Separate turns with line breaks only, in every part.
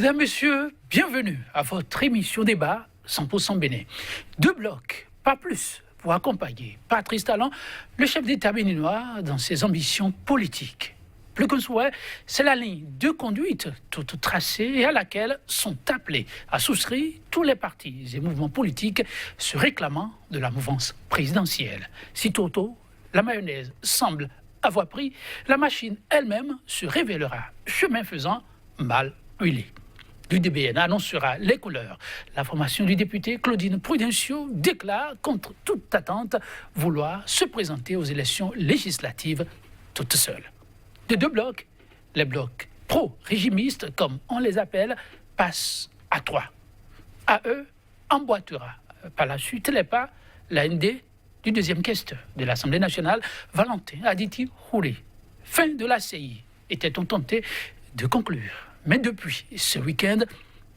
Mesdames, Messieurs, bienvenue à votre émission débat 100% Bénin. 2 blocs, pas plus, pour accompagner Patrice Talon, le chef d'État béninois, dans ses ambitions politiques. Plus qu'un souhait, c'est la ligne de conduite toute tracée et à laquelle sont appelés à souscrire tous les partis et mouvements politiques se réclamant de la mouvance présidentielle. Si tôt, la mayonnaise semble avoir pris, la machine elle-même se révélera, chemin faisant, mal huilée. L'UDBN annoncera les couleurs. La formation du député Claudine Prudencio déclare contre toute attente vouloir se présenter aux élections législatives toute seule. De 2 blocs, les blocs pro-régimistes, comme on les appelle, passent à 3. À eux, emboîtera par la suite les pas l'AND du deuxième questeur de l'Assemblée nationale, Valentin Aditi Houlé. Fin de la CI, était-on tenté de conclure. Mais depuis ce week-end,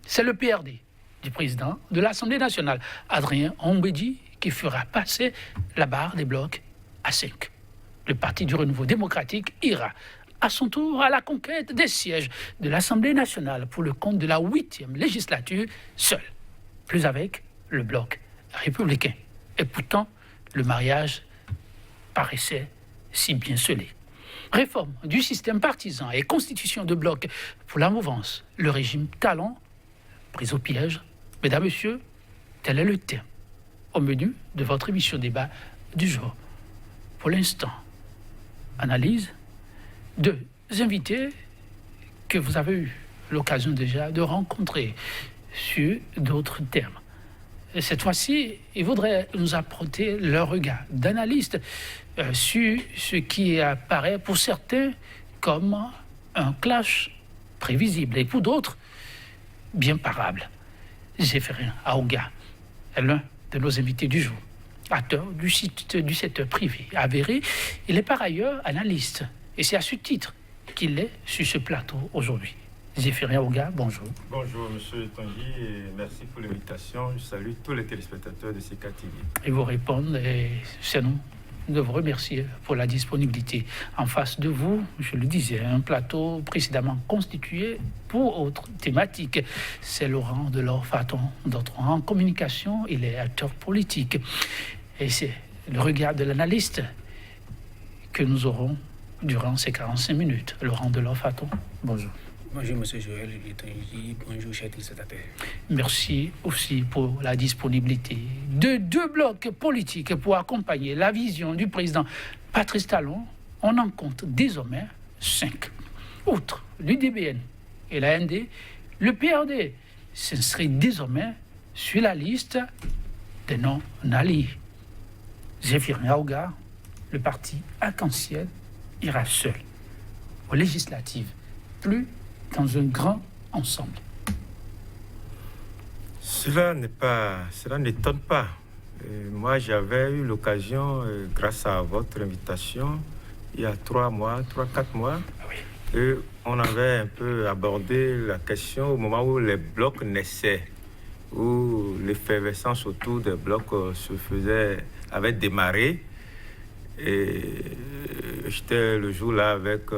c'est le PRD du président de l'Assemblée nationale, Adrien Ombedi, qui fera passer la barre des blocs à 5. Le Parti du Renouveau démocratique ira à son tour à la conquête des sièges de l'Assemblée nationale pour le compte de la 8e législature seul, plus avec le bloc républicain. Et pourtant, le mariage paraissait si bien scellé. Réforme du système partisan et constitution de bloc pour la mouvance, le régime Talon, prise au piège. Mesdames, Messieurs, tel est le thème au menu de votre émission débat du jour. Pour l'instant, analyse 2 invités que vous avez eu l'occasion déjà de rencontrer sur d'autres thèmes. Et cette fois-ci, ils voudraient nous apporter leur regard d'analyste sur ce qui apparaît pour certains comme un clash prévisible et pour d'autres, bien parable. Zéphirin Aouga est l'un de nos invités du jour. Acteur du secteur privé avéré, il est par ailleurs analyste. Et c'est à ce titre qu'il est sur ce plateau aujourd'hui. Zéphirin Aouga, bonjour.
Bonjour, monsieur Tanguy, et merci pour l'invitation. Je salue tous les téléspectateurs de CK TV.
Et vous répondre, et c'est nous de vous remercier pour la disponibilité. En face de vous, je le disais, un plateau précédemment constitué pour autre thématique. C'est Laurent Delors-Faton, d'autres en communication, il est acteur politique. Et c'est le regard de l'analyste que nous aurons durant ces 45 minutes. Laurent Delors-Faton, bonjour.
Bonjour, monsieur Joël, bonjour, chers téléspectateurs.
Merci aussi pour la disponibilité de 2 blocs politiques pour accompagner la vision du président Patrice Talon. On en compte désormais 5. Outre l'UDBN et l'AND, le PRD s'inscrit désormais sur la liste des non-alliés. Zéphirin Aouga, le parti arc-en-ciel, ira seul aux législatives, plus dans un grand ensemble.
Cela n'étonne pas. Moi, j'avais eu l'occasion, grâce à votre invitation, il y a 3 mois, 4 mois, et on avait un peu abordé la question au moment où les blocs naissaient, où l'effervescence autour des blocs avait démarré. Et j'étais le jour-là avec...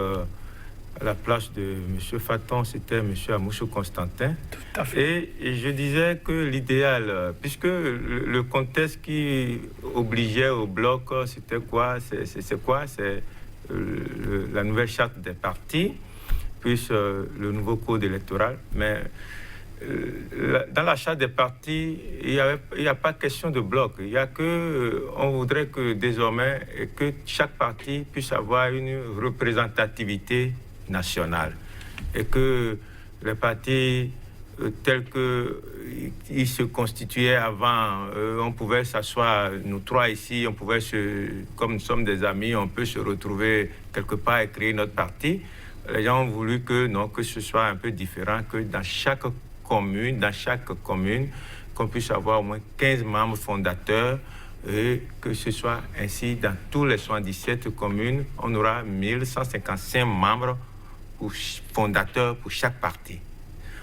à la place de M. Faton, c'était M. Amouchou Constantin.
Tout à fait.
Et je disais que l'idéal, puisque le contexte qui obligeait au bloc, c'était quoi? C'est la nouvelle charte des partis, plus le nouveau code électoral. Mais dans la charte des partis, il n'y a pas question de bloc. Il y a on voudrait que désormais, que chaque parti puisse avoir une représentativité nationale et que les partis tels qu'ils se constituaient avant, on pouvait s'asseoir, nous 3 ici, on pouvait comme nous sommes des amis, on peut se retrouver quelque part et créer notre parti. Les gens ont voulu que ce soit un peu différent, que dans chaque commune, qu'on puisse avoir au moins 15 membres fondateurs et que ce soit ainsi dans tous les 77 communes, on aura 1155 membres fondateurs pour chaque parti.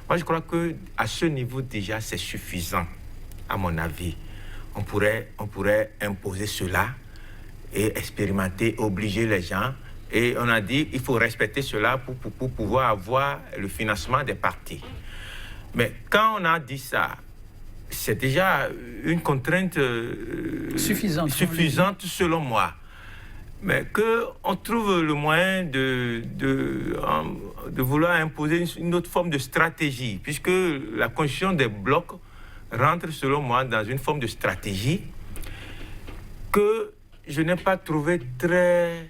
Moi, je crois qu'à ce niveau, déjà, c'est suffisant, à mon avis. On pourrait imposer cela et expérimenter, obliger les gens. Et on a dit qu'il faut respecter cela pour pouvoir avoir le financement des partis. Mais quand on a dit ça, c'est déjà une contrainte suffisante selon moi. Mais qu'on trouve le moyen de vouloir imposer une autre forme de stratégie, puisque la constitution des blocs rentre, selon moi, dans une forme de stratégie que je n'ai pas trouvé très...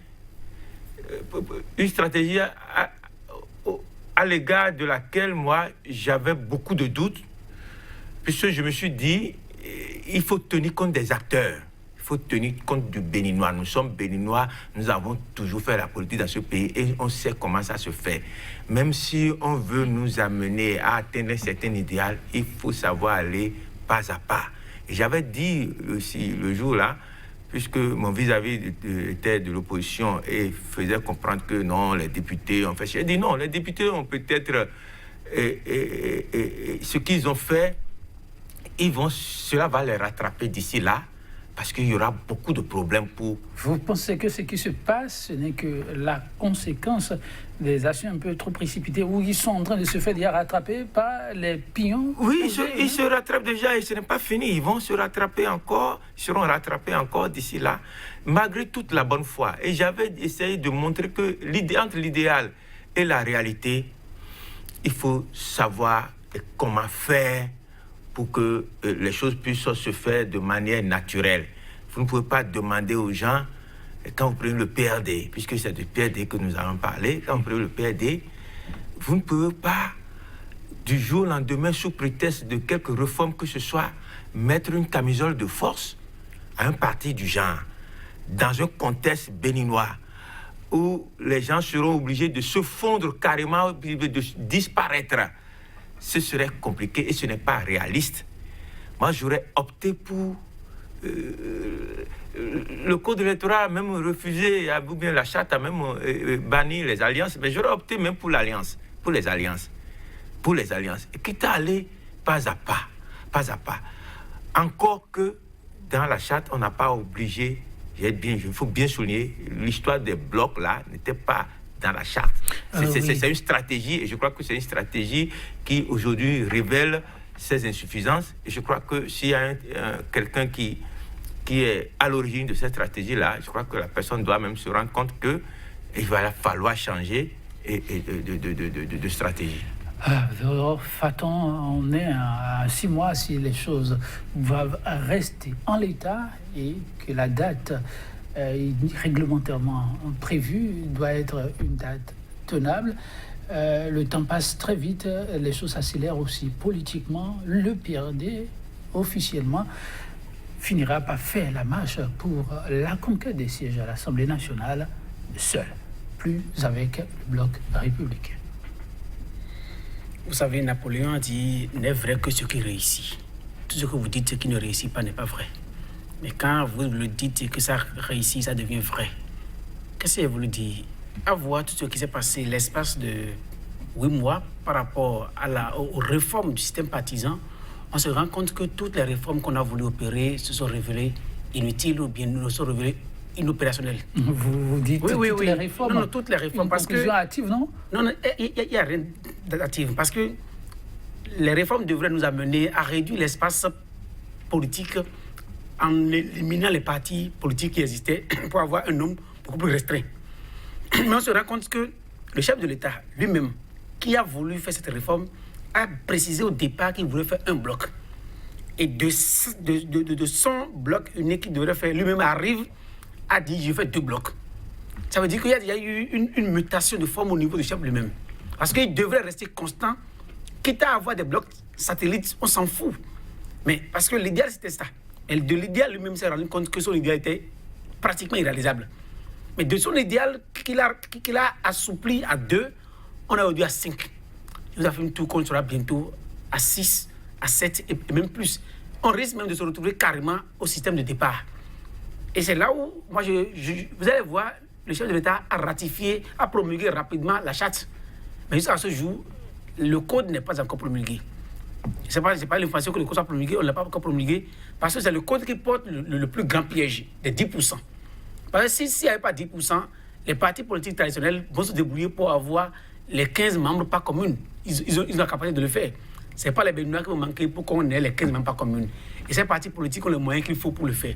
une stratégie à l'égard de laquelle, moi, j'avais beaucoup de doutes, puisque je me suis dit, il faut tenir compte des acteurs. Il faut tenir compte du Béninois. Nous sommes Béninois, nous avons toujours fait la politique dans ce pays et on sait comment ça se fait. Même si on veut nous amener à atteindre un certain idéal, il faut savoir aller pas à pas. Et j'avais dit aussi le jour-là, puisque mon vis-à-vis était de l'opposition et faisait comprendre que non, les députés ont fait... J'ai dit non, les députés ont peut-être... ce qu'ils ont fait, cela va les rattraper d'ici là, parce qu'il y aura beaucoup de problèmes pour...
Vous pensez que ce qui se passe, ce n'est que la conséquence des actions un peu trop précipitées, où ils sont en train de se faire déjà rattraper par les pions?
Oui, ils se rattrapent déjà et ce n'est pas fini. Ils vont se rattraper encore, ils seront rattrapés encore d'ici là, malgré toute la bonne foi. Et j'avais essayé de montrer que entre l'idéal et la réalité, il faut savoir comment faire pour que les choses puissent se faire de manière naturelle. Vous ne pouvez pas demander aux gens, quand vous prenez le PRD, puisque c'est du PRD que nous allons parler, quand vous prenez le PRD, vous ne pouvez pas, du jour au lendemain, sous prétexte de quelques réformes que ce soit, mettre une camisole de force à un parti du genre, dans un contexte béninois, où les gens seront obligés de se fondre carrément, de disparaître. Ce serait compliqué et ce n'est pas réaliste. Moi, j'aurais opté pour... le code électoral a même refusé, ou bien la charte a même banni les alliances, mais j'aurais opté même pour l'alliance, pour les alliances. Et quitte à aller pas à pas. Encore que dans la charte, on n'a pas obligé, il faut bien souligner, l'histoire des blocs là n'était pas dans la charte. C'est une stratégie, et je crois que c'est une stratégie qui aujourd'hui révèle ses insuffisances. Et je crois que s'il y a quelqu'un qui est à l'origine de cette stratégie-là, je crois que la personne doit même se rendre compte qu'il va falloir changer de stratégie.
On est à 6 mois si les choses doivent rester en l'état et que la date réglementairement prévue doit être une date tenable. Le temps passe très vite, les choses s'accélèrent aussi politiquement. Le PRD, officiellement, finira par faire la marche pour la conquête des sièges à l'Assemblée nationale seul, plus avec le bloc républicain.
Vous savez, Napoléon a dit « n'est vrai que ce qui réussit ». Tout ce que vous dites, ce qui ne réussit pas, n'est pas vrai. Mais quand vous le dites et que ça réussit, ça devient vrai. Qu'est-ce que vous voulez dire? À voir tout ce qui s'est passé l'espace de 8 mois par rapport aux réformes du système partisan, on se rend compte que toutes les réformes qu'on a voulu opérer se sont révélées inutiles ou bien ne sont révélées inopérationnelles.
Vous dites toutes les réformes?
Non, toutes les réformes.
Une conclusion hâtive, non?
Non, il n'y a rien d'actif. Parce que les réformes devraient nous amener à réduire l'espace politique en éliminant les partis politiques qui existaient pour avoir un nombre beaucoup plus restreint. Mais on se rend compte que le chef de l'État lui-même, qui a voulu faire cette réforme, a précisé au départ qu'il voulait faire un bloc. Et de son bloc unique qu'il devrait faire, lui-même arrive à dire « je fais 2 blocs ». Ça veut dire qu'il y a eu une mutation de forme au niveau du chef lui-même. Parce qu'il devrait rester constant, quitte à avoir des blocs satellites, on s'en fout. Mais parce que l'idéal, c'était ça. Et de l'idéal, lui-même s'est rendu compte que son idéal était pratiquement irréalisable. Mais de son idéal qu'il a assoupli à 2, on a réduit à 5. Il nous a fait une tour qu'on sera bientôt à 6, à 7 et même plus. On risque même de se retrouver carrément au système de départ. Et c'est là où, moi, vous allez voir, le chef de l'État a ratifié, a promulgué rapidement la charte. Mais jusqu'à ce jour, le code n'est pas encore promulgué. Ce n'est pas l'information que le code soit promulgué, on ne l'a pas encore promulgué, parce que c'est le code qui porte le plus grand piège, des 10%. Parce que s'il n'y avait pas 10%, les partis politiques traditionnels vont se débrouiller pour avoir les 15 membres par commune. Ils ont la capacité de le faire. Ce n'est pas les Béninois qui vont manquer pour qu'on ait les 15 même pas communes. Et ces partis politiques ont les moyens qu'il faut pour le faire.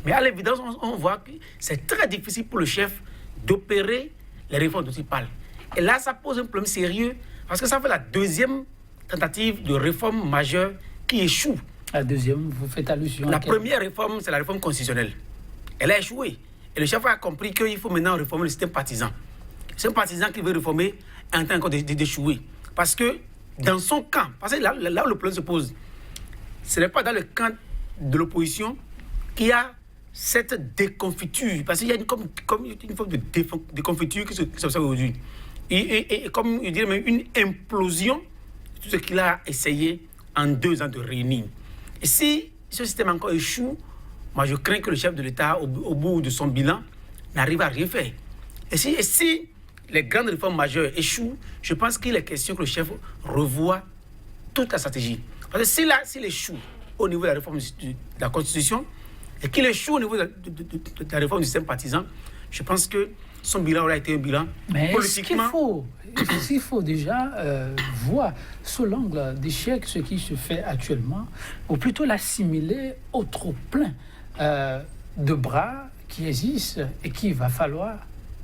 Mais à l'évidence, on voit que c'est très difficile pour le chef d'opérer les réformes dont il parle. Et là, ça pose un problème sérieux parce que ça fait la deuxième tentative de réforme majeure qui échoue.
La deuxième, vous faites allusion
La première réforme, c'est la réforme constitutionnelle. Elle a échoué. Et le chef a compris qu'il faut maintenant réformer le système partisan. C'est un partisan qui veut réformer est en train encore d'échouer. Parce que dans son camp, parce que là où le problème se pose, ce n'est pas dans le camp de l'opposition qu'il y a cette déconfiture. Parce qu'il y a comme une forme de déconfiture qui s'observe aujourd'hui. Et comme je dirais même une implosion de tout ce qu'il a essayé en 2 ans de réunir. Et si ce système encore échoue, moi je crains que le chef de l'État, au bout de son bilan, n'arrive à rien faire. Et si les grandes réformes majeures échouent, je pense qu'il est question que le chef revoie toute la stratégie. Parce que s'il échoue au niveau de la réforme de la Constitution, et qu'il échoue au niveau de la réforme du système partisan, je pense que son bilan aura été un bilan politiquement...
Il faut déjà voir sous l'angle d'échec ce qui se fait actuellement, ou plutôt l'assimiler au trop-plein de bras qui existent et qu'il va falloir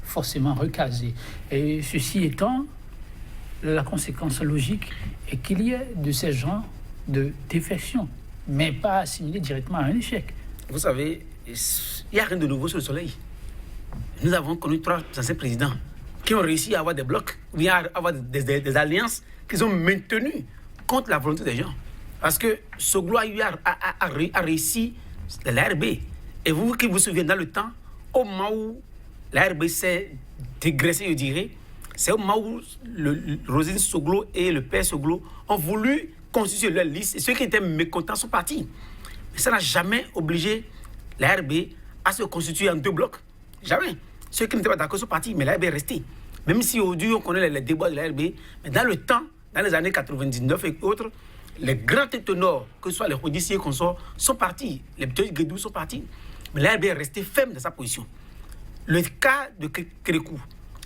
forcément recaser. Et ceci étant, la conséquence logique est qu'il y ait de ces genres de défection, mais pas assimilé directement à un échec.
Vous savez, il n'y a rien de nouveau sur le soleil. Nous avons connu 3 anciens présidents qui ont réussi à avoir des blocs, ou bien à avoir des alliances qu'ils ont maintenues contre la volonté des gens. Parce que Soglo a réussi l'ARB. Et vous qui vous souvenez dans le temps, au moment où l'ARB s'est dégraissé, je dirais, c'est au moment où Rosine Soglo et le père Soglo ont voulu constituer leur liste. Et ceux qui étaient mécontents sont partis. Mais ça n'a jamais obligé l'ARB à se constituer en 2 blocs. Jamais. Ceux qui n'étaient pas d'accord sont partis, mais l'ARB est resté. Même si aujourd'hui on connaît les débats de l'ARB, mais dans le temps, dans les années 99 et autres, les grands ténors, que ce soit les Rhodiciers consorts, sont partis. Les petits Guédou sont partis. Mais l'ARB est resté ferme dans sa position. Le cas de Kérékou,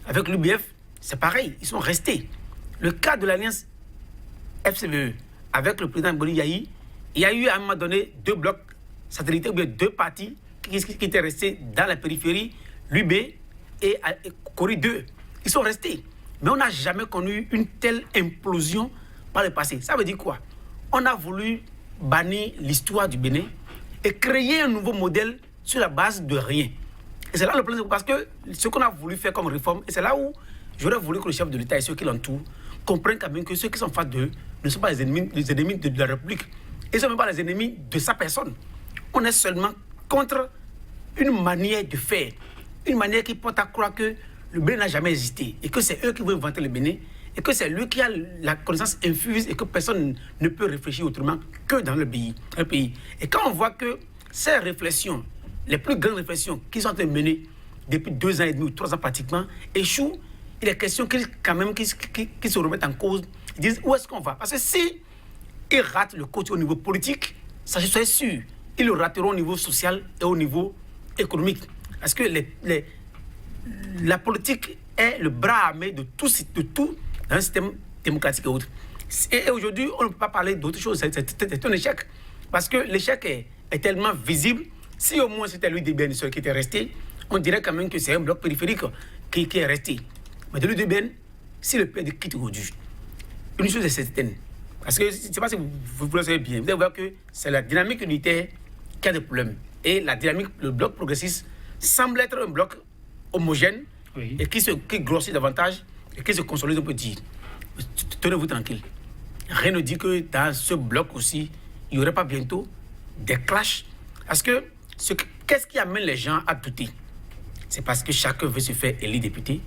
avec l'UBF, c'est pareil, ils sont restés. Le cas de l'alliance FCVE, avec le président Mboli Yahi, il y a eu à un moment donné 2 blocs satellités, ou bien 2 partis qui étaient restés dans la périphérie, l'UB et Cori 2. Ils sont restés. Mais on n'a jamais connu une telle implosion par le passé. Ça veut dire quoi? On a voulu bannir l'histoire du Bénin et créer un nouveau modèle sur la base de rien. Et c'est là le problème, parce que ce qu'on a voulu faire comme réforme, et c'est là où j'aurais voulu que le chef de l'État et ceux qui l'entourent comprennent quand même que ceux qui sont en face d'eux ne sont pas les ennemis de la République. Ils ne sont même pas les ennemis de sa personne. On est seulement contre une manière de faire, une manière qui porte à croire que le Bénin n'a jamais existé et que c'est eux qui vont inventer le Bénin et que c'est lui qui a la connaissance infuse et que personne ne peut réfléchir autrement que dans le pays. Et quand on voit que ces réflexions, les plus grandes réflexions qui sont menées depuis 2 ans et demi ou 3 ans pratiquement, échouent, il est question qu'ils se remettent en cause, ils disent où est-ce qu'on va. Parce que si ils ratent le côté au niveau politique, ça je suis sûr, ils le rateront au niveau social et au niveau économique. Parce que la politique est le bras armé de tout dans un système démocratique et autre. Et aujourd'hui, on ne peut pas parler d'autre chose. C'est un échec. Parce que l'échec est tellement visible. Si au moins c'était l'UDBN qui était resté, on dirait quand même que c'est un bloc périphérique qui est resté. Mais de l'UDBN, si le PD quitte aujourd'hui, une chose est certaine. Parce que je ne sais pas si vous le savez bien, vous allez voir que c'est la dynamique unitaire qui a des problèmes. Et la dynamique, le bloc progressiste, semble être un bloc homogène, oui, et qui grossit davantage et qui se consolide, on peut dire. Tenez-vous tranquille. Rien ne dit que dans ce bloc aussi, il n'y aurait pas bientôt des clashs. Parce que qu'est-ce qui amène les gens à douter? C'est parce que chacun veut se faire élire député.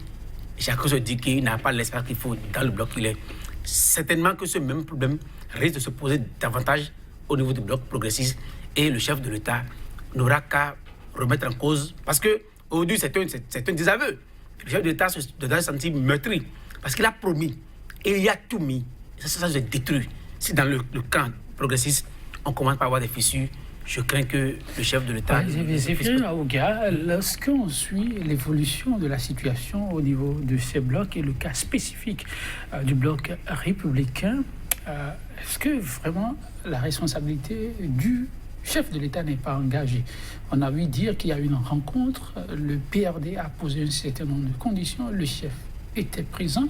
Et chacun se dit qu'il n'a pas l'espace qu'il faut dans le bloc qu'il est. Certainement que ce même problème risque de se poser davantage au niveau du bloc progressiste. Et le chef de l'État n'aura qu'à remettre en cause. Parce qu'aujourd'hui, c'est un désaveu. Le chef de l'État doit se sentir meurtri. Parce qu'il a promis. Et il y a tout mis. Et ça se détruit. Si dans le camp progressiste, on commence par avoir des fissures, je crains que le chef de l'État...
Lorsqu'on suit l'évolution de la situation au niveau de ces blocs et le cas spécifique du bloc républicain, Est-ce que vraiment la responsabilité du chef de l'État n'est pas engagée? On a vu dire qu'il y a eu une rencontre, le PRD a posé un certain nombre de conditions, le chef était présent,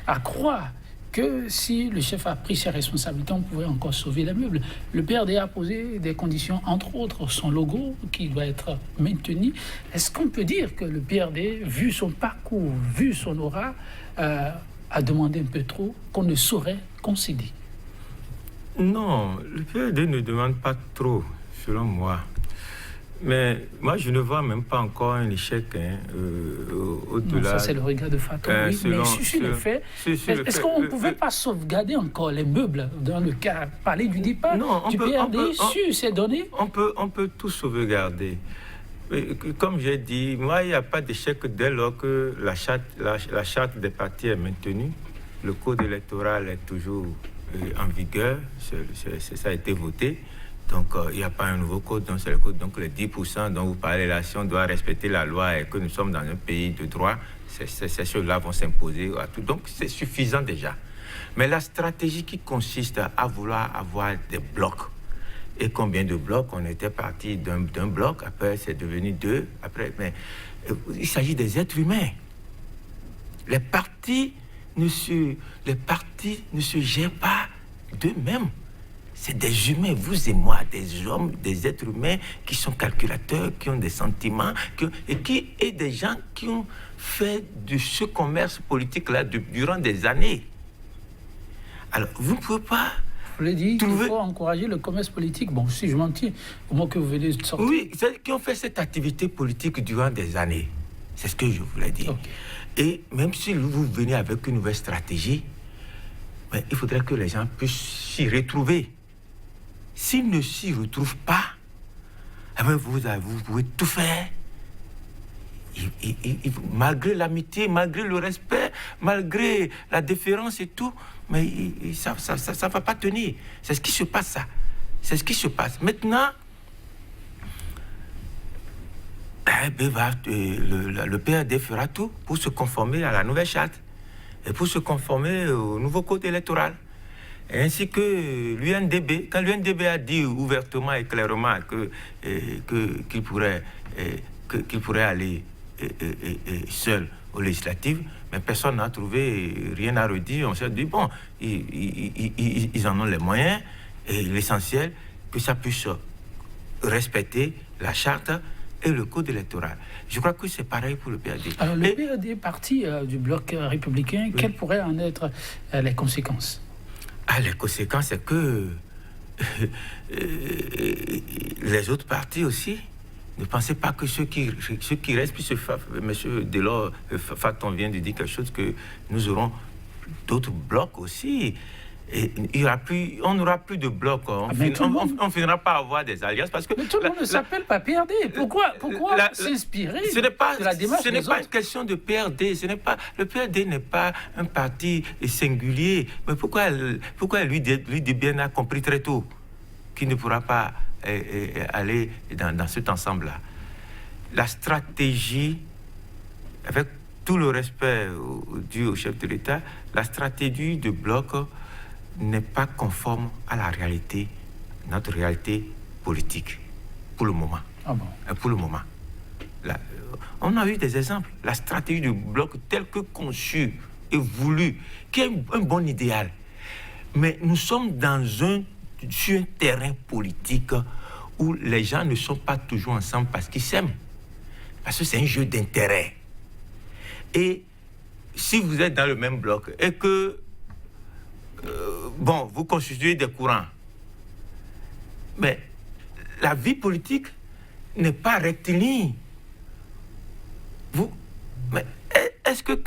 à croire que si le chef a pris ses responsabilités, on pourrait encore sauver les meubles. Le PRD a posé des conditions, entre autres son logo qui doit être maintenu. Est-ce qu'on peut dire que le PRD, vu son parcours, vu son aura, a demandé un peu trop, qu'on ne saurait concéder?
Non, le PRD ne demande pas trop, selon moi. Mais moi, je ne vois même pas encore un échec au-delà.
Non, ça, c'est le regard de Fatou. Oui, mais sur les faits, est-ce qu'on ne pouvait pas sauvegarder encore les meubles dans le cas, parler du départ du PRD sur ces données?
On peut tout sauvegarder. Comme j'ai dit, moi, il n'y a pas d'échec dès lors que la charte des partis est maintenue. Le code électoral est toujours en vigueur. Ça a été voté. Donc, il n'y a pas un nouveau code, donc c'est le code. Donc, les 10% dont vous parlez là, si on doit respecter la loi et que nous sommes dans un pays de droit, ces choses-là vont s'imposer à tout. Donc, c'est suffisant déjà. Mais la stratégie qui consiste à vouloir avoir des blocs, et combien de blocs? On était parti d'un bloc, après c'est devenu 2, après, mais il s'agit des êtres humains. Les partis ne se gèrent pas d'eux-mêmes. C'est des humains, vous et moi, des hommes, des êtres humains qui sont calculateurs, qui ont des sentiments, et des gens qui ont fait de ce commerce politique-là durant des années. Alors, vous ne pouvez pas...
Vous l'avez dit, il faut encourager le commerce politique. Bon, si je m'en tiens, au moment que vous venez de sortir.
Oui, c'est qui ont fait cette activité politique durant des années. C'est ce que je voulais dire. Okay. Et même si vous venez avec une nouvelle stratégie, mais il faudrait que les gens puissent s'y retrouver. S'ils ne s'y retrouvent pas, eh bien vous pouvez tout faire. Malgré l'amitié, malgré le respect, malgré la déférence et tout, mais ça ne va pas tenir. C'est ce qui se passe, ça. C'est ce qui se passe. Maintenant, le PRD fera tout pour se conformer à la nouvelle charte et pour se conformer au nouveau code électoral. Ainsi que l'UNDB, quand l'UNDB a dit ouvertement et clairement qu'il pourrait aller seul aux législatives, mais personne n'a trouvé rien à redire. On s'est dit, bon, ils en ont les moyens, et l'essentiel, que ça puisse respecter la charte et le code électoral. Je crois que c'est pareil pour le PRD.
Alors, le PRD, parti du bloc républicain, oui. Quelles pourraient en être les conséquences?
Les conséquences, c'est que les autres partis aussi ne pensez pas que ceux qui restent, puis M. Delors, Faton vient de dire quelque chose, que nous aurons d'autres blocs aussi. Et on n'aura plus de blocs. On finira par avoir des alliances. Parce que
mais tout le monde ne s'appelle pas PRD. Pourquoi s'inspirer de la démarche?
Ce n'est pas une question de PRD. Le PRD n'est pas un parti singulier. Mais pourquoi l'UDBN a compris très tôt qu'il ne pourra pas aller dans cet ensemble-là? La stratégie, avec tout le respect dû au chef de l'État, la stratégie de bloc n'est pas conforme à la réalité, notre réalité politique, pour le moment.
Ah bon?
Pour le moment. On a eu des exemples. La stratégie du bloc telle que conçue et voulue, qui est un bon idéal. Mais nous sommes sur un terrain politique où les gens ne sont pas toujours ensemble parce qu'ils s'aiment. Parce que c'est un jeu d'intérêt. Et si vous êtes dans le même bloc et que vous constituez des courants. Mais la vie politique n'est pas rectiligne. Est-ce que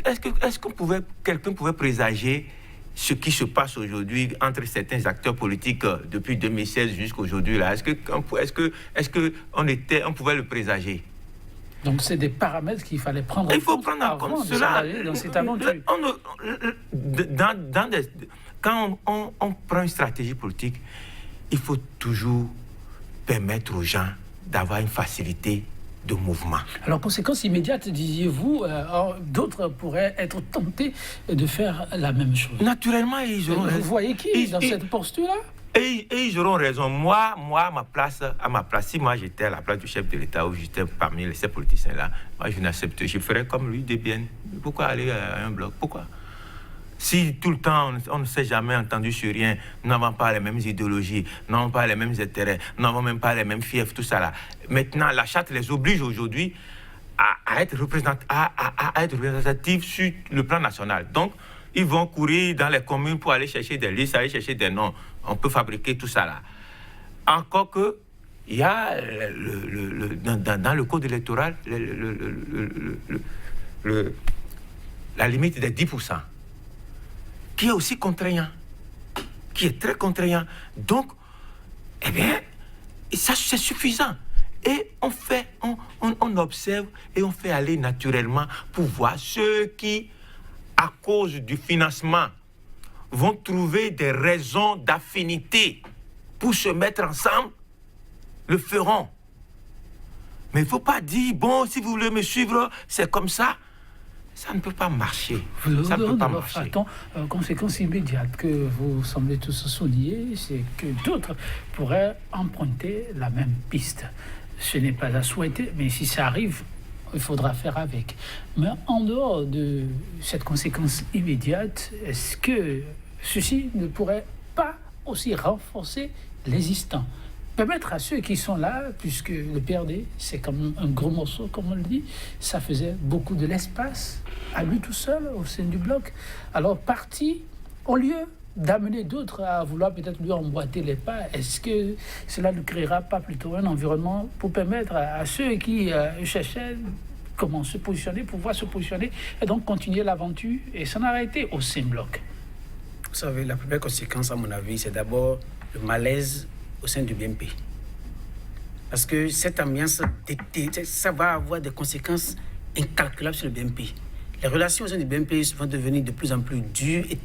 quelqu'un pouvait présager ce qui se passe aujourd'hui entre certains acteurs politiques depuis 2016 jusqu'à aujourd'hui là? Est-ce qu'on pouvait le présager?
Donc c'est des paramètres qu'il fallait prendre en compte.
Il faut prendre en compte cela.
Dans cette aventure.
Quand on prend une stratégie politique, il faut toujours permettre aux gens d'avoir une facilité de mouvement.
Alors, conséquence immédiate, disiez-vous, d'autres pourraient être tentés de faire la même chose.
Naturellement, ils auront raison.
Vous voyez qui dans cette posture-là?
Et ils auront raison. Moi, à ma place, si moi j'étais à la place du chef de l'État ou j'étais parmi ces politiciens-là, moi je n'accepte, je ferais comme lui, des biens. Pourquoi aller à un bloc? Pourquoi? Si tout le temps on ne s'est jamais entendu sur rien, nous n'avons pas les mêmes idéologies, nous n'avons pas les mêmes intérêts, nous n'avons même pas les mêmes fiefs, tout ça là. Maintenant, la charte les oblige aujourd'hui à être représentatifs sur le plan national. Donc, ils vont courir dans les communes pour aller chercher des listes, aller chercher des noms. On peut fabriquer tout ça là. Encore que, il y a dans le code électoral la limite des 10%, qui est aussi contraignant, qui est très contraignant. Donc, eh bien, ça c'est suffisant. Et on observe et on fait aller naturellement pour voir ceux qui, à cause du financement, vont trouver des raisons d'affinité pour se mettre ensemble, le feront. Mais il ne faut pas dire, bon, si vous voulez me suivre, c'est comme ça. Ça ne peut pas marcher. Ça ne peut pas marcher.
Attends, conséquence immédiate que vous semblez tous souligner, c'est que d'autres pourraient emprunter la même piste. Ce n'est pas à souhaiter, mais si ça arrive, il faudra faire avec. Mais en dehors de cette conséquence immédiate, est-ce que ceci ne pourrait pas aussi renforcer l'existant? Permettre à ceux qui sont là, puisque le PRD, c'est comme un gros morceau, comme on le dit, ça faisait beaucoup de l'espace à lui tout seul au sein du bloc. Alors, parti, au lieu d'amener d'autres à vouloir peut-être lui emboîter les pas, est-ce que cela ne créera pas plutôt un environnement pour permettre à ceux qui cherchaient comment se positionner, pouvoir se positionner et donc continuer l'aventure et s'en arrêter au sein bloc?
Vous savez, la première conséquence, à mon avis, c'est d'abord le malaise au sein du BNP. Parce que cette ambiance, ça va avoir des conséquences incalculables sur le BNP. Les relations au sein du BNP vont devenir de plus en plus dures et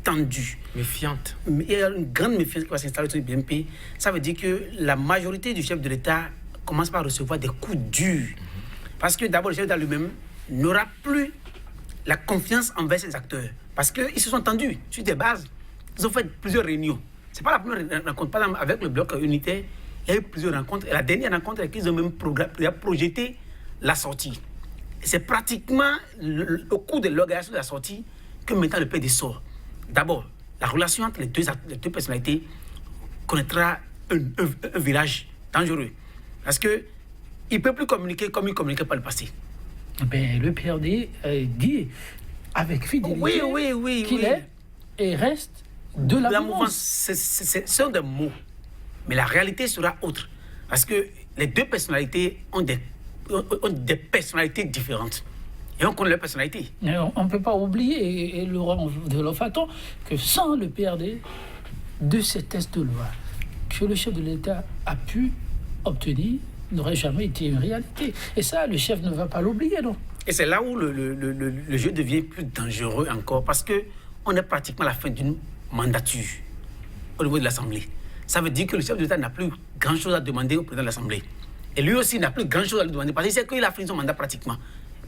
tendues.
Méfiantes.
Il y a une grande méfiance qui va s'installer sur le BNP. Ça veut dire que la majorité du chef de l'État commence par recevoir des coups durs. Parce que d'abord, le chef de l'État lui-même n'aura plus la confiance envers ses acteurs. Parce qu'ils se sont tendus sur des bases. Ils ont fait plusieurs réunions. Ce n'est pas la première rencontre. Par exemple, avec le bloc unitaire, il y a eu plusieurs rencontres. Et la dernière rencontre, c'est qu'ils ont même projeté la sortie. C'est pratiquement au cours de l'organisation de la sortie que maintenant le PD sort. D'abord, la relation entre les deux personnalités connaîtra un virage dangereux. Parce qu'il ne peut plus communiquer comme il communiquait par le passé.
Ben, le PRD dit avec fidélité qu'il est et reste de la mouvance.
Ce sont des mots. Mais la réalité sera autre. Parce que les deux personnalités ont des personnalités différentes. Et on connaît leurs personnalités.
On ne peut pas oublier, et Laurent de Lofaton, que sans le PRD, de ces tests de loi que le chef de l'État a pu obtenir, n'aurait jamais été une réalité. Et ça, le chef ne va pas l'oublier, non?
Et c'est là où le jeu devient plus dangereux encore, parce qu'on est pratiquement à la fin d'une mandature au niveau de l'Assemblée. Ça veut dire que le chef de l'État n'a plus grand-chose à demander au président de l'Assemblée. Et lui aussi n'a plus grand-chose à lui demander, parce qu'il sait qu'il a fini son mandat pratiquement.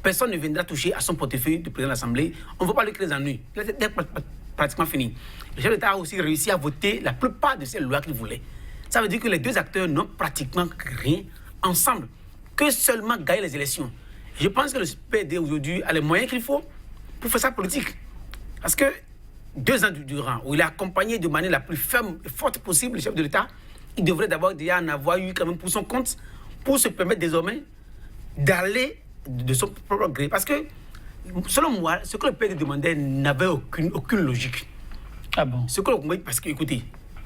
Personne ne viendra toucher à son portefeuille de président de l'Assemblée. On ne va pas lui créer des ennuis. Il est pratiquement fini. Le chef de l'État a aussi réussi à voter la plupart de ces lois qu'il voulait. Ça veut dire que les deux acteurs n'ont pratiquement rien ensemble, que seulement gagner les élections. Je pense que le PD aujourd'hui a les moyens qu'il faut pour faire sa politique. Parce que 2 ans durant, où il a accompagné de manière la plus ferme et forte possible le chef de l'État, il devrait d'abord déjà en avoir eu quand même pour son compte, pour se permettre désormais d'aller de son propre gré. Parce que, selon moi, ce que le PD demandait n'avait aucune logique.
Ah bon?
Parce que, écoutez,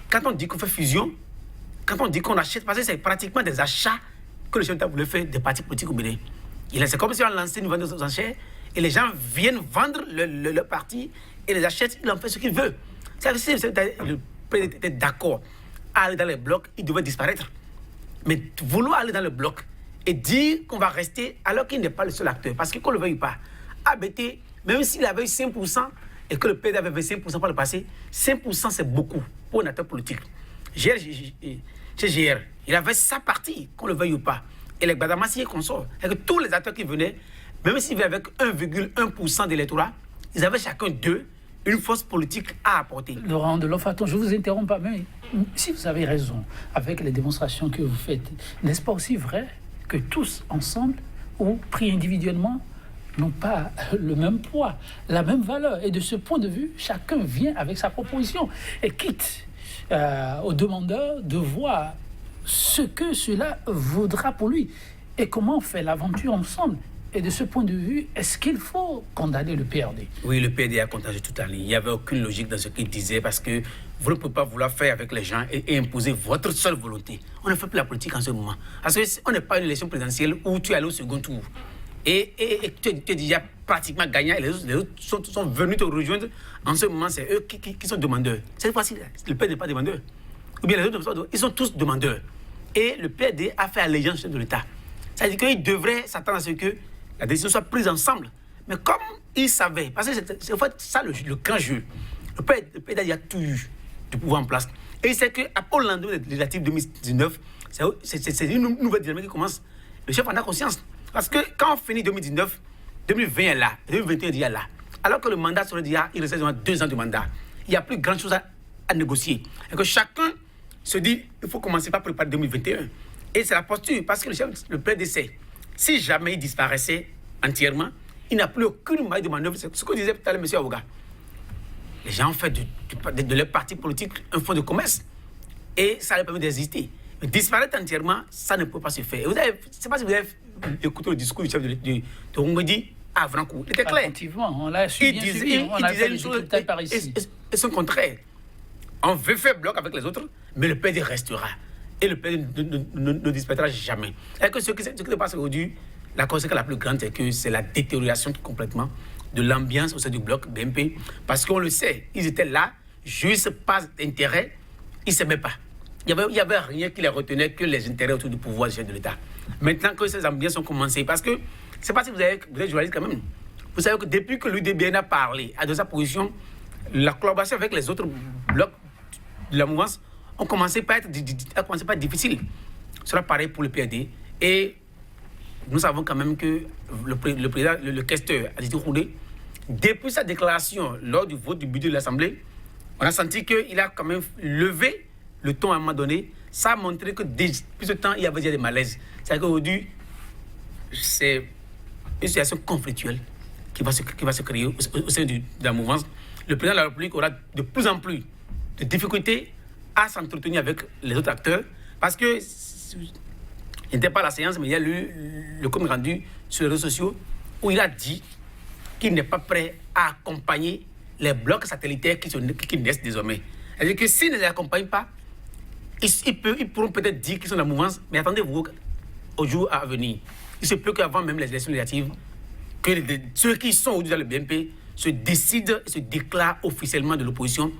quand on dit qu'on fait fusion, quand on dit qu'on achète, parce que c'est pratiquement des achats que le chef d'État voulait faire des partis politiques au Bénin. C'est comme si on lançait une vente aux enchères et les gens viennent vendre leur parti et les achètent, il en fait ce qu'il veut. Si le PD était d'accord à aller dans les blocs, il devait disparaître. Mais vouloir aller dans le bloc et dire qu'on va rester alors qu'il n'est pas le seul acteur, parce que qu'on ne le veuille pas, ABT, même s'il avait eu 5% et que le PD avait 25% par le passé, 5% c'est beaucoup pour un acteur politique. Chez GR, il avait sa partie, qu'on le veuille ou pas. et les Gbadamassiers consorts. Et que tous les acteurs qui venaient, même s'ils venaient avec 1,1% de l'électorat, ils avaient chacun d'eux une force politique à apporter.
Laurent Delon-Faton, je vous interromps pas, mais si vous avez raison avec les démonstrations que vous faites, n'est-ce pas aussi vrai que tous ensemble ou pris individuellement n'ont pas le même poids, la même valeur, et de ce point de vue, chacun vient avec sa proposition et quitte aux demandeurs de voir ce que cela vaudra pour lui et comment on fait l'aventure ensemble. Et de ce point de vue, est-ce qu'il faut condamner le PRD?
Oui, le PRD a condamné toute la ligne. Il n'y avait aucune logique dans ce qu'il disait parce que vous ne pouvez pas vouloir faire avec les gens et imposer votre seule volonté. On ne fait plus la politique en ce moment. Parce qu'on n'est pas une élection présidentielle où tu es allé au second tour. Et tu es déjà pratiquement gagnant et les autres sont venus te rejoindre. En ce moment, c'est eux qui sont demandeurs. Cette fois-ci, le PRD n'est pas demandeur. Ou bien les autres, ils sont tous demandeurs. Et le PRD a fait allégeance au chef de l'État. C'est-à-dire qu'il devrait s'attendre à ce que la décision soit prise ensemble. Mais comme il savait, parce que c'est en fait ça le grand jeu, le PRD a tout eu de pouvoir en place. Et il sait qu'après le lendemain des législatives 2019, c'est une nouvelle dynamique qui commence. Le chef en a conscience. Parce que quand on finit 2019, 2020 est là, 2021 est déjà là. Alors que le mandat serait déjà, il reste 2 ans de mandat. Il n'y a plus grand chose à négocier. Et que chacun se dit, il faut commencer par préparer 2021. Et c'est la posture, parce que le PRD sait. Si jamais il disparaissait entièrement, il n'a plus aucune marge de manœuvre. C'est ce que disait tout à l'heure M. Aouga. Les gens ont fait de leur parti politique un fonds de commerce. Et ça leur permet d'exister. Mais disparaître entièrement, ça ne peut pas se faire. Je ne sais pas si vous avez écouté le discours du chef de Rongodi à Vrancourt. Il était clair.
Effectivement, on l'a su,
Il disait une chose et son contraire. On veut faire bloc avec les autres, mais le PRD restera. Et le PRD ne disparaîtra jamais. Et que ce qui se passe aujourd'hui, la conséquence la plus grande, c'est que c'est la détérioration complètement de l'ambiance au sein du bloc BNP. Parce qu'on le sait, ils étaient là, juste pas d'intérêt, ils ne s'aimaient pas. Il n'y avait rien qui les retenait que les intérêts autour du pouvoir du chef de l'État. Maintenant que ces ambiances ont commencé, parce que, je ne sais pas si vous êtes journaliste quand même, vous savez que depuis que l'UDBN a parlé, a de sa position, la collaboration avec les autres blocs de la mouvance a commencé à être difficile. Ce sera pareil pour le PRD. Et nous savons quand même que le président, le questeur, Aditi Roudé, depuis sa déclaration lors du vote du budget de l'Assemblée, on a senti qu'il a quand même levé le ton à un moment donné. Ça a montré que depuis ce temps, il y avait déjà des malaises. C'est-à-dire qu'aujourd'hui, c'est une situation conflictuelle qui va se créer au sein de la mouvance. Le président de la République aura de plus en plus de difficultés à s'entretenir avec les autres acteurs parce que il n'était pas à la séance, mais il y a eu le compte rendu sur les réseaux sociaux où il a dit qu'il n'est pas prêt à accompagner les blocs satellitaires qui naissent désormais. C'est-à-dire que s'ils ne les accompagnent pas, ils pourront peut-être dire qu'ils sont dans la mouvance, mais attendez-vous au jour à venir. Il se peut qu'avant même les élections législatives, que ceux qui sont aujourd'hui dans le BNP se décident et se déclarent officiellement de l'opposition.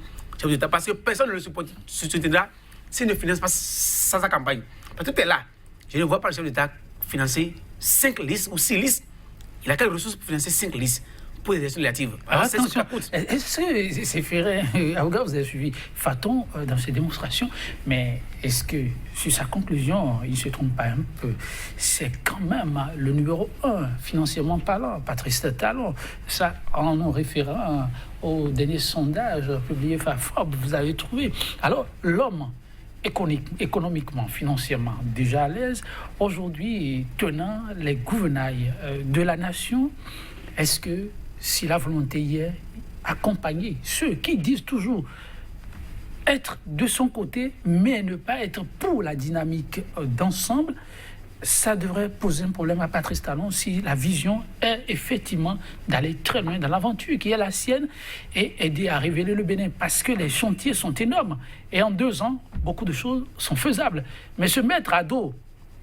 Parce que personne ne le soutiendra s'il ne finance pas sa campagne. Parce que tout est là. Je ne vois pas le chef d'État financer 5 listes ou 6 listes. Il a quelles ressources pour financer 5 listes pour les élections législatives?
Alors, attention, est-ce que c'est Ferrer, Aouga, vous avez suivi Faton dans ses démonstrations, mais est-ce que sur sa conclusion, il ne se trompe pas un peu? C'est quand même le numéro 1, financièrement parlant, Patrice Talon. Ça, en référant au dernier sondage publié par Forbes, vous avez trouvé. Alors, l'homme économiquement, financièrement déjà à l'aise, aujourd'hui tenant les gouvernails de la nation, est-ce que si la volonté y est, accompagner ceux qui disent toujours être de son côté, mais ne pas être pour la dynamique d'ensemble, ça devrait poser un problème à Patrice Talon si la vision est effectivement d'aller très loin dans l'aventure qui est la sienne et aider à révéler le Bénin. Parce que les chantiers sont énormes et en 2 ans, beaucoup de choses sont faisables. Mais se mettre à dos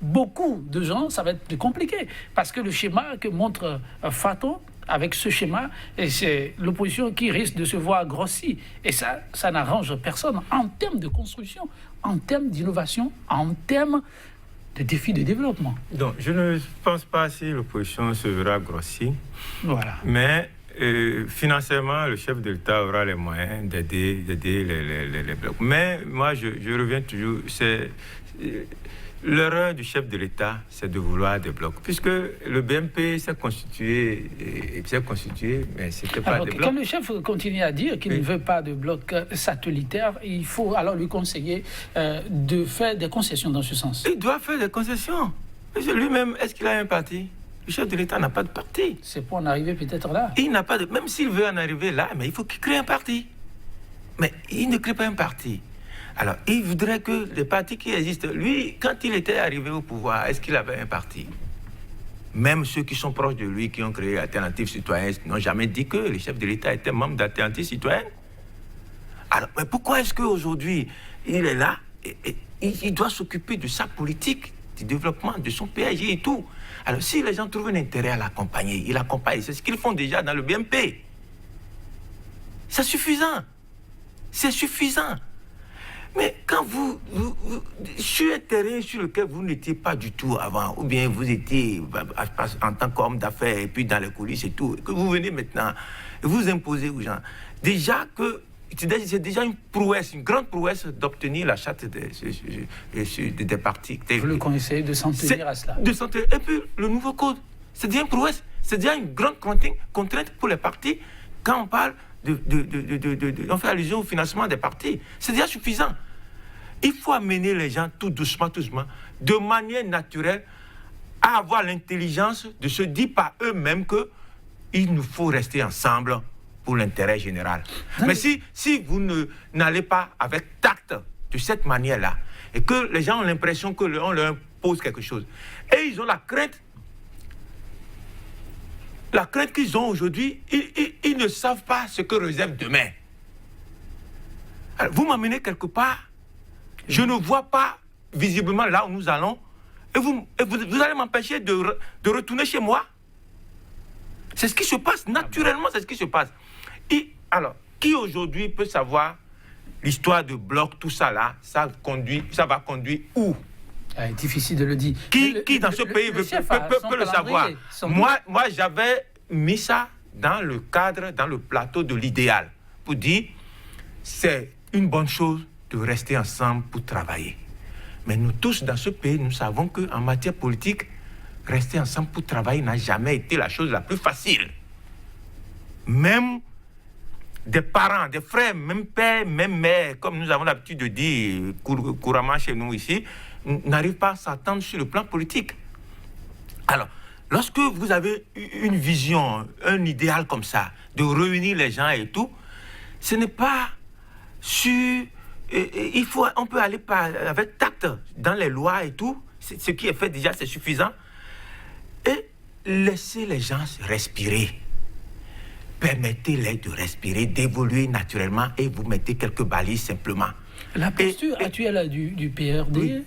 beaucoup de gens, ça va être plus compliqué. Parce que le schéma que montre Faton, avec ce schéma, c'est l'opposition qui risque de se voir grossie. Et ça n'arrange personne en termes de construction, en termes d'innovation, en termes de défis de développement.
Donc, je ne pense pas si l'opposition se verra grossie.
Voilà.
Mais financièrement, le chef de l'État aura les moyens d'aider les blocs. Mais moi, je reviens toujours, L'erreur du chef de l'État, c'est de vouloir des blocs. Puisque le BMP s'est constitué, mais ce n'était pas
Alors,
des blocs.
quand le chef continue à dire qu'il ne veut pas de bloc satellitaire, il faut alors lui conseiller de faire des concessions dans ce sens.
Il doit faire des concessions. Lui-même, est-ce qu'il a un parti? Le chef de l'État n'a pas de parti.
C'est pour en arriver peut-être là.
Il n'a pas de... Même s'il veut en arriver là, mais il faut qu'il crée un parti. Mais il ne crée pas un parti. Alors, il voudrait que les partis qui existent... Lui, quand il était arrivé au pouvoir, est-ce qu'il avait un parti? Même ceux qui sont proches de lui, qui ont créé Alternative Citoyenne, n'ont jamais dit que le chef de l'État était membre d'Alternative Citoyenne. Alors, mais pourquoi est-ce qu'aujourd'hui, il est là et il doit s'occuper de sa politique, du développement de son PAG et tout? Alors, si les gens trouvent un intérêt à l'accompagner, ils l'accompagnent. C'est ce qu'ils font déjà dans le BMP. C'est suffisant. C'est suffisant. Mais quand sur un terrain sur lequel vous n'étiez pas du tout avant, ou bien vous étiez en tant qu'homme d'affaires et puis dans les coulisses et tout, que vous venez maintenant et vous imposez aux gens, déjà que c'est déjà une prouesse, une grande prouesse d'obtenir la charte des partis.
Vous le conseillez de s'en tenir à cela.
De s'en tenir. Et puis le nouveau code, c'est déjà une prouesse, c'est déjà une grande contrainte pour les partis quand on parle on fait allusion au financement des partis. C'est déjà suffisant. Il faut amener les gens tout doucement, de manière naturelle, à avoir l'intelligence de se dire par eux-mêmes qu'il nous faut rester ensemble pour l'intérêt général. Mais si vous n'allez pas avec tact de cette manière-là, et que les gens ont l'impression qu'on leur impose quelque chose, et ils ont la crainte qu'ils ont aujourd'hui, ils ne savent pas ce que réserve demain. Alors, vous m'amenez quelque part, je ne vois pas visiblement là où nous allons, et vous allez m'empêcher de retourner chez moi. C'est ce qui se passe, naturellement, c'est ce qui se passe. Alors, qui aujourd'hui peut savoir l'histoire de bloc, tout ça là, ça va conduire où?
Difficile de le dire.
Qui dans ce pays peut le savoir? Moi, j'avais mis ça dans le cadre, dans le plateau de l'idéal, pour dire c'est une bonne chose de rester ensemble pour travailler. Mais nous tous dans ce pays, nous savons qu'en matière politique, rester ensemble pour travailler n'a jamais été la chose la plus facile. Même des parents, des frères, même père, même mère, comme nous avons l'habitude de dire couramment chez nous ici, n'arrivent pas à s'entendre sur le plan politique. Alors, lorsque vous avez une vision, un idéal comme ça, de réunir les gens et tout, ce n'est pas sur... on peut aller avec tact dans les lois et tout, ce qui est fait déjà, c'est suffisant, et laisser les gens respirer. Permettez-les de respirer, d'évoluer naturellement et vous mettez quelques balises simplement.
La posture actuelle du PRD,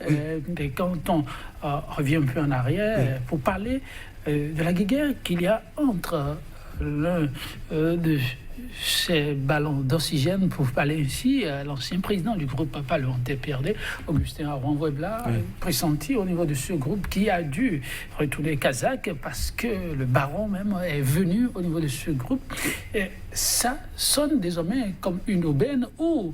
quand on revient un peu en arrière, pour parler de la guerre qu'il y a entre l'un de ces ballons d'oxygène, pour parler ainsi, l'ancien président du groupe parlementaire PRD, Augustin Arouan-Ouebla, pressenti au niveau de ce groupe qui a dû retourner Kazakh parce que le baron même est venu au niveau de ce groupe. Et ça sonne désormais comme une aubaine où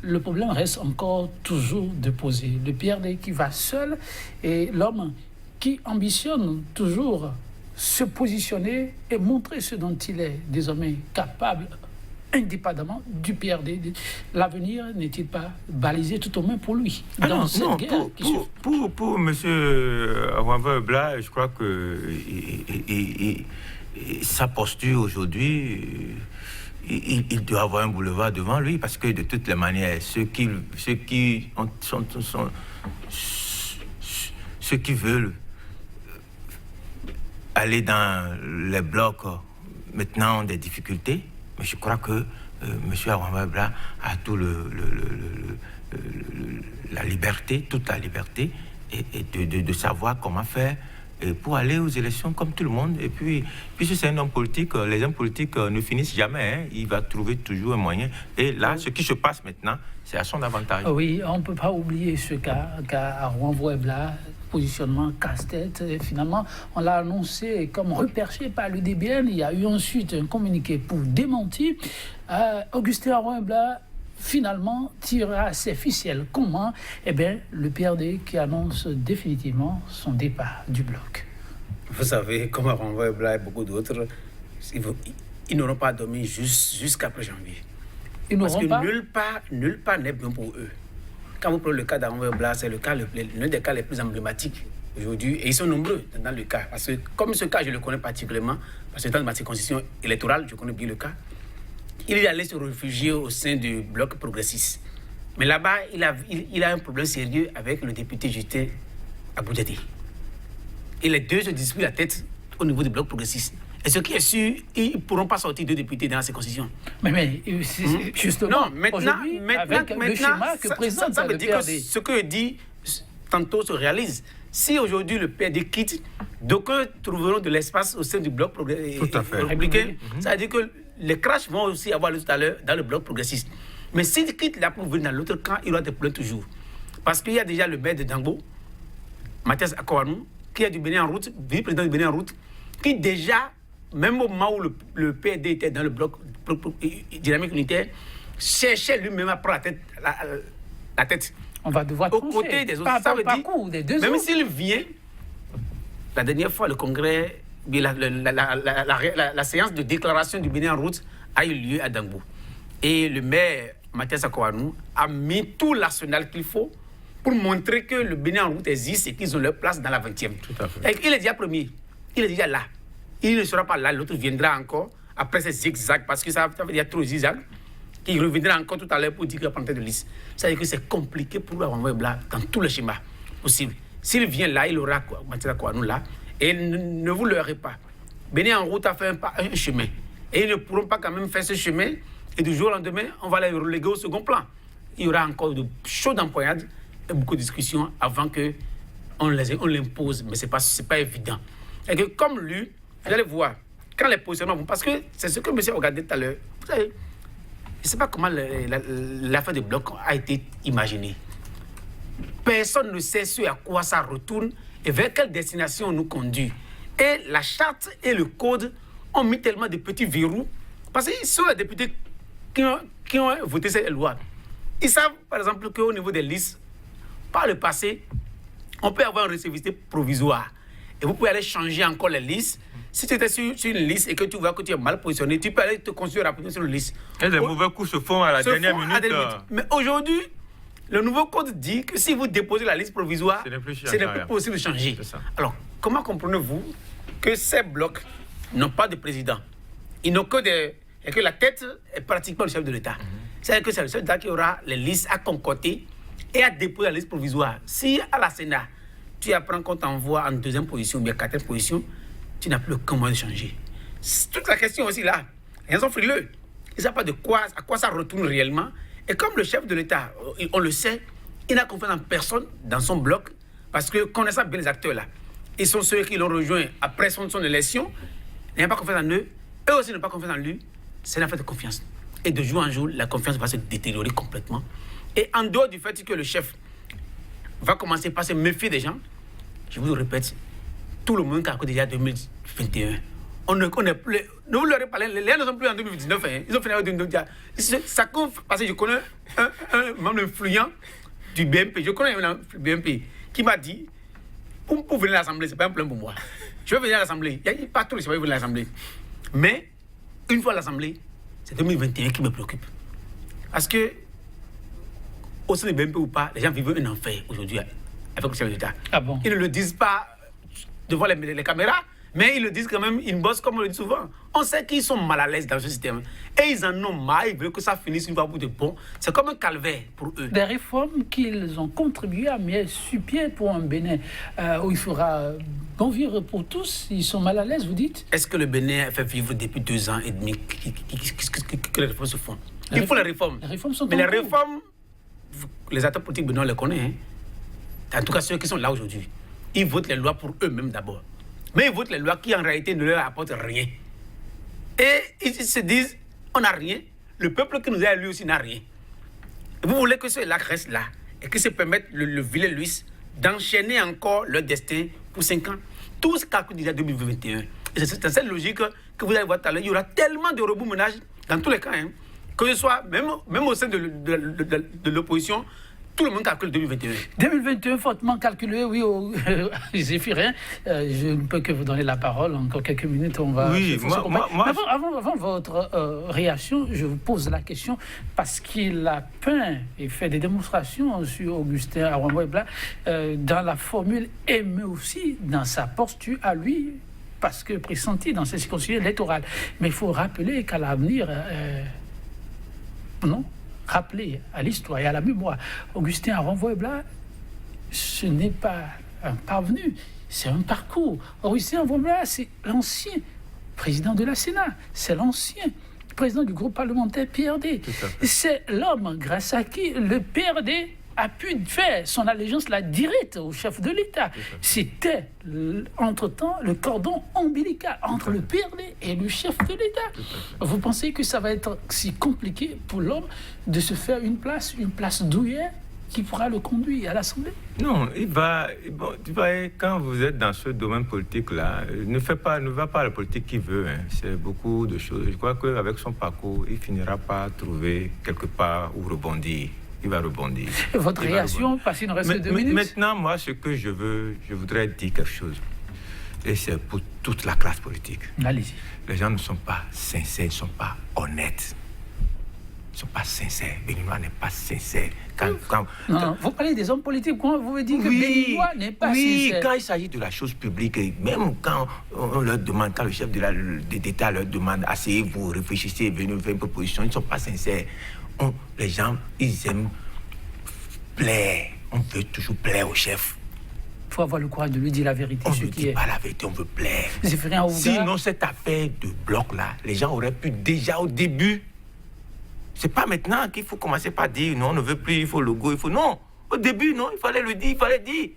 le problème reste encore toujours de poser. Le PRD qui va seul et l'homme qui ambitionne toujours se positionner et montrer ce dont il est désormais capable, indépendamment du PRD. L'avenir n'est-il pas balisé tout au moins pour lui dans cette guerre
pour M. Arouan-Ouebla, je crois que sa posture aujourd'hui, il doit avoir un boulevard devant lui, parce que de toutes les manières, ceux qui veulent aller dans les blocs maintenant ont des difficultés, mais je crois que M. Arouan-Ouebla a toute la liberté et de savoir comment faire pour aller aux élections comme tout le monde. Et puis, puisque c'est un homme politique, les hommes politiques ne finissent jamais. Il va trouver toujours un moyen. Et là, ce qui se passe maintenant, c'est à son avantage.
Oui, on ne peut pas oublier ce cas Arouan-Ouebla, positionnement casse-tête. Finalement, on l'a annoncé comme reperché par le DBN. Il y a eu ensuite un communiqué pour démentir. Augustin Arouan-Ouebla finalement tirera ses ficelles. Comment? Eh bien, le PRD qui annonce définitivement son départ du bloc.
Vous savez, comme à Renvoie Blanc et beaucoup d'autres, ils n'auront pas dormi jusqu'après janvier. Parce que nulle part n'est bon pour eux. Quand vous prenez le cas d'Renvoie Blanc, c'est l'un des cas les plus emblématiques aujourd'hui. Et ils sont nombreux dans le cas. Parce que comme ce cas, je le connais particulièrement, parce que dans ma circonscription électorale, je connais bien le cas. Il est allé se réfugier au sein du bloc progressiste. Mais là-bas, il a un problème sérieux avec le député Justin Aboudjati. Et les deux se disputent la tête au niveau du bloc progressiste. Et ce qui est sûr, ils ne pourront pas sortir deux députés dans la circoncision.
Mais justement,
non, maintenant,
avec le schéma que présente
ça veut
le
dire
PRD.
que ce que dit tantôt se réalise. Si aujourd'hui le PRD quitte, d'aucuns trouveront de l'espace au sein du bloc républicain. Ça veut dire que les crashs vont aussi avoir lieu tout à l'heure dans le bloc progressiste. Mais s'ils quittent là pour venir dans l'autre camp, il y aura des problèmes toujours. Parce qu'il y a déjà le maire de Dangbo, Mathias Akowanou, qui est du Bénin en route, vice-président du Bénin en route, qui déjà, même au moment où le PRD était dans le bloc dynamique unitaire, cherchait lui-même à prendre la tête.
On va devoir
aux côtés des autres. Ça veut dire, même s'il vient, la dernière fois, le congrès, la séance de déclaration du Bénin en route a eu lieu à Dangbo. Et le maire Mathias Akowanou a mis tout l'arsenal qu'il faut pour montrer que le Bénin en route existe et qu'ils ont leur place dans la 20e.
Tout à fait.
Et il est déjà premier. Il est déjà là. Il ne sera pas là. L'autre viendra encore après ces zigzags, parce que ça veut dire trop de zigzags, qui reviendra encore tout à l'heure pour dire qu'il va prendre de liste. Ça veut dire que c'est compliqué pour lui Renvoie Blanc dans tous les schémas possibles. S'il vient là, il aura Mathias Akowanou là. Et ne vous leurrez pas. Bénin en route a fait un chemin. Et ils ne pourront pas quand même faire ce chemin. Et du jour au lendemain, on va les reléguer au second plan. Il y aura encore de chaudes empoignades et beaucoup de discussions avant qu'on l'impose. Mais ce n'est pas évident. Et que comme lui, vous allez voir, quand les positionnements vont... Parce que c'est ce que M. a regardé tout à l'heure. Vous savez, je ne sais pas comment l'affaire de bloc a été imaginée. Personne ne sait ce à quoi ça retourne et vers quelle destination on nous conduit. Et la charte et le code ont mis tellement de petits verrous. Parce qu'ils sont les députés qui ont voté cette loi. Ils savent, par exemple, qu'au niveau des listes, par le passé, on peut avoir une récépissé provisoire. Et vous pouvez aller changer encore les listes. Si tu étais sur une liste et que tu vois que tu es mal positionné, tu peux aller te construire rapidement sur une liste.
Et les mauvais coups se font à la dernière minute.
Mais aujourd'hui, le nouveau code dit que si vous déposez la liste provisoire, ce n'est plus possible de changer. Alors, comment comprenez-vous que ces blocs n'ont pas de président? Ils n'ont que des... Et que la tête est pratiquement le chef de l'État. C'est-à-dire que c'est le chef d'État qui aura les listes à concocter et à déposer la liste provisoire. Si à la Sénat, tu apprends qu'on t'envoie en deuxième position ou bien quatrième position, tu n'as plus aucun moyen de changer. Toute la question aussi là, ils sont frileux. Ils ne savent pas à quoi ça retourne réellement. Et comme le chef de l'État, on le sait, il n'a confiance en personne dans son bloc, parce que connaissant bien les acteurs là, ils sont ceux qui l'ont rejoint après son élection, il n'a pas confiance en eux, eux aussi n'ont pas confiance en lui. C'est une affaire de confiance. Et de jour en jour, la confiance va se détériorer complètement. Et en dehors du fait que le chef va commencer par se méfier des gens, je vous le répète, tout le monde qui a déjà 2021. On ne connaît plus. Ne vous leur parlez, les gens ne sont plus en 2019. Hein. Ils ont fini en 2019. Ça compte parce que je connais un membre influent du BNP. Je connais un du BNP qui m'a dit pour venir à l'Assemblée, ce n'est pas un problème pour moi. Je veux venir à l'Assemblée. Il n'y a pas tous les gens qui veulent venir à l'Assemblée. Mais une fois à l'Assemblée, c'est 2021 qui me préoccupe. Parce que, au sein du BNP ou pas, les gens vivent un enfer aujourd'hui avec le chef de l'État.
Ah bon?
Ils ne le disent pas devant les caméras, mais ils le disent quand même, ils bossent comme on le dit souvent. On sait qu'ils sont mal à l'aise dans ce système. Et ils en ont marre, ils veulent que ça finisse une fois pour de bon. C'est comme un calvaire pour eux.
Des réformes qu'ils ont contribué à mettre sur pied pour un Bénin où il fera bon vivre pour tous. Ils sont mal à l'aise, vous dites?
Est-ce que le Bénin a fait vivre depuis 2 ans et demi que les réformes se font? Il faut les réformes.
Les réformes sont
mais les réformes, les acteurs politiques, Benoît les connaît. Hein? En tout cas, ceux qui sont là aujourd'hui, ils votent les lois pour eux-mêmes d'abord. Mais ils votent les lois qui en réalité ne leur apportent rien. Et ils se disent, on n'a rien. Le peuple qui nous a élus aussi n'a rien. Et vous voulez que ceux-là restent là et qu'ils se permettent, le vilain Luis, d'enchaîner encore leur destin pour 5 ans. Tout ce calcul déjà 2021. Et c'est dans cette logique que vous allez voir tout à l'heure. Il y aura tellement de remous-ménages dans tous les cas. Hein. Que ce soit, même au sein de l'opposition, tout le monde calcule 2021.
2021, fortement calculé, oui, Zéphirin. Je ne peux que vous donner la parole. Encore quelques minutes, on va...
Oui,
avant votre réaction, je vous pose la question, parce qu'il a peint et fait des démonstrations sur Augustin Arouamouebla dans la formule, mais aussi dans sa posture à lui, parce que pressenti dans ses circonscriptions électorales. Mais il faut rappeler qu'à l'avenir... rappeler à l'histoire et à la mémoire, Augustin Arouamouebla, ce n'est pas un parvenu, c'est un parcours. Augustin Arouamouebla, c'est l'ancien président de la Sénat, c'est l'ancien président du groupe parlementaire PRD. C'est l'homme grâce à qui le PRD a pu faire son allégeance la directe au chef de l'État. C'était, entre-temps, le cordon ombilical entre le PRD et le chef de l'État. Vous pensez que ça va être si compliqué pour l'homme de se faire une place douillet qui pourra le conduire à l'Assemblée?
Non, quand vous êtes dans ce domaine politique-là, ne va pas la politique qu'il veut. C'est beaucoup de choses. Je crois qu'avec son parcours, il finira par trouver quelque part où rebondir. Il va rebondir.
Votre réaction, parce qu'il nous reste 2 minutes.
Maintenant, moi, ce que je voudrais dire quelque chose. Et c'est pour toute la classe politique.
Allez-y.
Les gens ne sont pas sincères, ne sont pas honnêtes. Ils ne sont pas sincères. Béninois n'est pas sincère.
Non, vous parlez des hommes politiques. Comment vous voulez dire que Béninois n'est pas sincère?
Oui, quand il s'agit de la chose publique, et même quand on leur demande, quand le chef de l'État leur demande, asseyez-vous, réfléchissez, venez faire une proposition, ils ne sont pas sincères. Les gens, ils aiment plaire. On veut toujours plaire au chef.
Il faut avoir le courage de lui dire la vérité.
On ne dit pas la vérité, on veut plaire.
Sinon,
cette affaire de bloc-là, les gens auraient pu déjà au début. C'est pas maintenant qu'il faut commencer par dire non, on ne veut plus, il faut le logo, il faut... Non, au début, non, il fallait le dire, il fallait dire.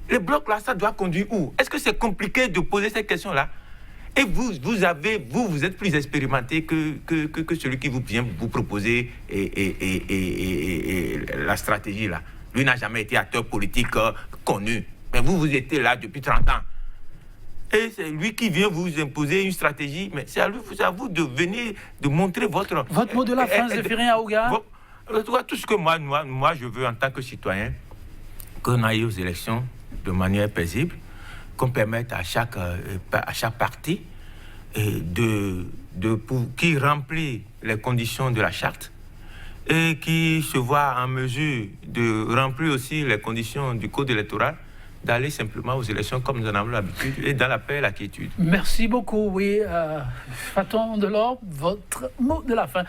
Le bloc-là, ça doit conduire où? Est-ce que c'est compliqué de poser cette question-là? Et vous êtes plus expérimenté que celui qui vient vous proposer et la stratégie là. Lui n'a jamais été acteur politique connu. Mais vous étiez là depuis 30 ans. Et c'est lui qui vient vous imposer une stratégie. Mais c'est à vous de venir, de montrer votre...
Votre mot de la fin, Zéphirin Aouga.
Tout ce que moi je veux en tant que citoyen, qu'on aille aux élections de manière paisible, qu'on permette à chaque parti qui remplit les conditions de la charte et qui se voit en mesure de remplir aussi les conditions du code électoral, d'aller simplement aux élections comme nous en avons l'habitude et dans la paix et la quiétude.
Merci beaucoup. Oui, Faton Delorme, votre mot de la fin.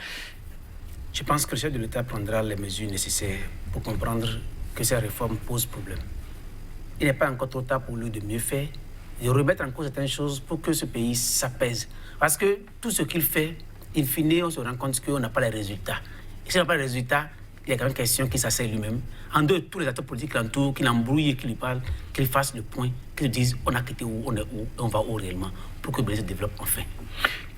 Je pense que le chef de l'État prendra les mesures nécessaires pour comprendre que ces réformes posent problème. Il n'est pas encore trop tard pour lui de mieux faire, de remettre en cause certaines choses pour que ce pays s'apaise. Parce que tout ce qu'il fait, in fine, on se rend compte qu'on n'a pas les résultats. Et si on n'a pas les résultats, il y a quand même question qu'il s'asseye lui-même. En deux, tous les acteurs politiques l'entourent, qui l'embrouillent, qui lui parlent, qu'il fasse le point, qu'ils disent on a quitté où, on est où, on va où réellement, pour que le Bénin se développe enfin.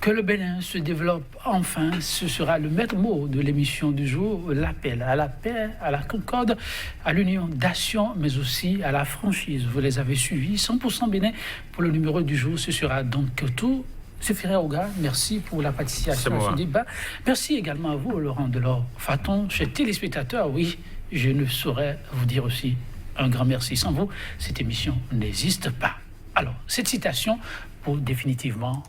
Que le Bénin se développe enfin, ce sera le maître mot de l'émission du jour, l'appel à la paix, à la concorde, à l'union d'action, mais aussi à la franchise. Vous les avez suivis, 100% Bénin pour le numéro du jour, ce sera donc tout. Zéphirin Aouga, merci pour la participation à ce débat. Merci également à vous, Laurent Delorme. Faton, chers téléspectateurs, oui, je ne saurais vous dire aussi un grand merci. Sans vous, cette émission n'existe pas. Alors, cette citation pour définitivement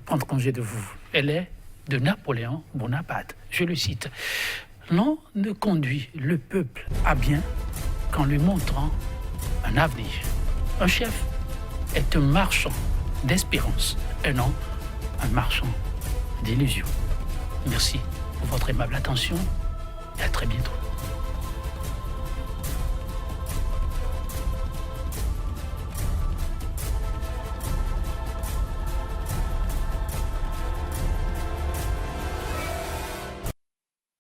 prendre congé de vous, elle est de Napoléon Bonaparte. Je le cite. « L'on ne conduit le peuple à bien qu'en lui montrant un avenir. Un chef est un marchand d'espérance, un homme, un marchand d'illusions. » Merci pour votre aimable attention et à très bientôt.